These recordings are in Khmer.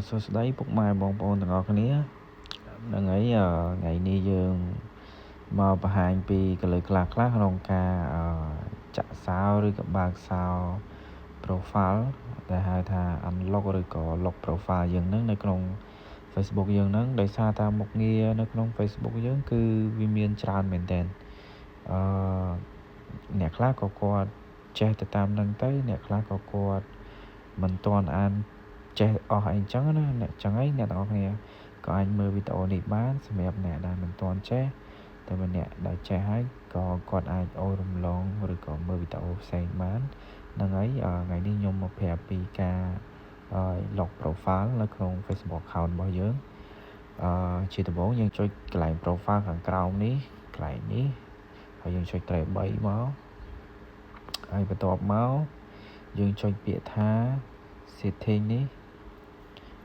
សួស្តីពុកម៉ែបងប្អូនទាំងអស់គ្នាហ្នឹងហើយថ្ងៃនេះយើងមកបង្ហាញពីកលឹះខ្លះៗក្នុងការចាក់សោឬក៏បើកសោ profile ដែលហៅថា unlock ឬក៏ lock profile យើងហ្នឹងនៅក្នុង Facebook យើងហ្នឹងដោយសារតែមុខងារនៅក្នុង Facebook យើងគឺវាមានច្រើនមែនទែនអ្នកខ្លះក៏គាត់ចេះទៅតាមហ្នឹងទៅអ្នកខ្លះក៏គាត់មិនទាន់អានចេះអស់អីចឹងណាអ្នកចឹងហើយអ្នកទាំងអស់គ្នាក៏អាចមើលវីដេអូនេះបានសម្រាប់អ្នកដែលមិនទាន់ចេះតែបើអ្នកដែលចេះហើយក៏គាត់អាចអូសរំលងឬក៏មើលវីដេអូផ្សេងបានហ្នឹងហើយថ្ងៃនេះខ្ញុំមកប្រាប់ពីការ lock profile នៅក្នុង Facebook account របស់យើងជាដំបូងយើងចុចកន្លែង profile ខាងក្រោមនេះកន្លែងនេះហើយយើងចុចត្រេ3មកហើយបន្ទាប់មកយើងចុចពាក្យថា setting នេះ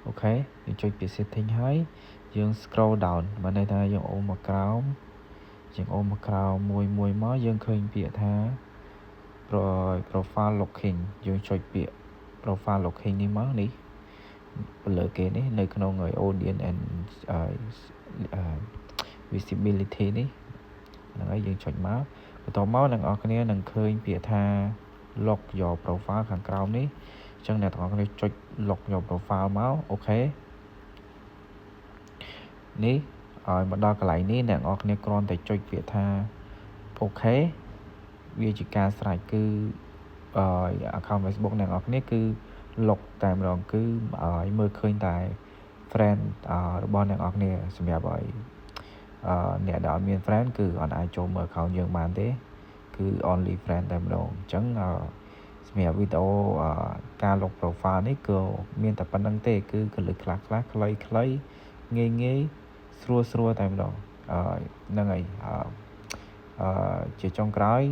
អូខេយើងចុចពាក្យ setting ហើយយើង scroll down បានន័យថាយើងអូសមកក្រោមមួយមកយើងឃើញពាក្យថា profile locking យើងចុចពាក្យ profile locking នេះមកនេះលើគេនេះនៅក្នុង audience and visibility នេះហ្នឹងហើយយើងចុចមកបន្ទាប់មកអ្នកនរគ្នានឹងឃើញពាក្យថា lock your profile ខាងក្រោមនេះអញ្ចឹងអ្នកទាំងអស់គ្នាចុច lock your profile មកអូខេនេះឲ្យមកដល់កន្លែងនេះអ្នកទាំងអស់គ្នាគ្រាន់តែចុចពាក្យថាអូខេវាជាការស្រេចគឺaccount Facebook អ្នកទាំងអស់គ្នាគឺ lock តែម្ដងគឺឲ្យមើលឃើញតែ friend របស់អ្នកទាំងអស់គ្នាសម្រាប់ឲ្យអ្នកដែលអត់មាន friend គឺអត់អាចចូលមើល account យើងបានទេគឺ only friend តែម្ដងអញ្ចឹងសម្រាប់វីដេអូការ lock profile នេះក៏មានតែប៉ុណ្្នឹងទេគឺកលឹះខ្លះខ្លីងាយស្រួលតែម្ដងហ្នឹងហើយជាចុងក្រោយ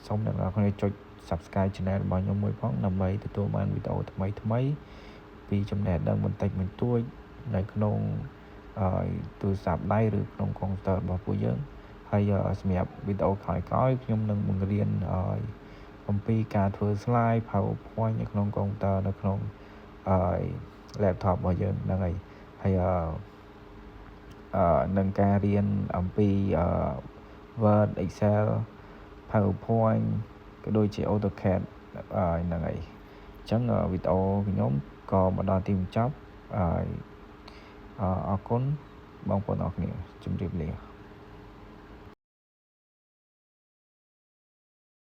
សូមអ្នកនរគ្នាចុច subscribe channel របស់ខ្ញុំមួយផងដើម្បីទទួលបានវីដេអូថ្មីពីចំណេះដឹងបន្តិចបន្តួចនៅក្នុងទូរស័ព្ទដៃឬក្នុងកុំព្យូទ័ររបស់ពួកយើងហើយសម្រាប់វីដេអូក្រោយៗខ្ញុំនឹងបង្រៀនអំពីការធ្វើ slide PowerPoint នៅក្នុងកុំព្យូទ័រនៅក្នុងlaptop របស់យើងហ្នឹងហើយនឹងការរៀនអំពីWord Excel PowerPoint ក៏ដូចជា AutoCAD ហ្នឹងហើយអញ្ចឹងវីដេអូខ្ញុំក៏មកដល់ទីបញ្ចប់អរគុណបងប្អូនអរគ្នាជម្រាបលា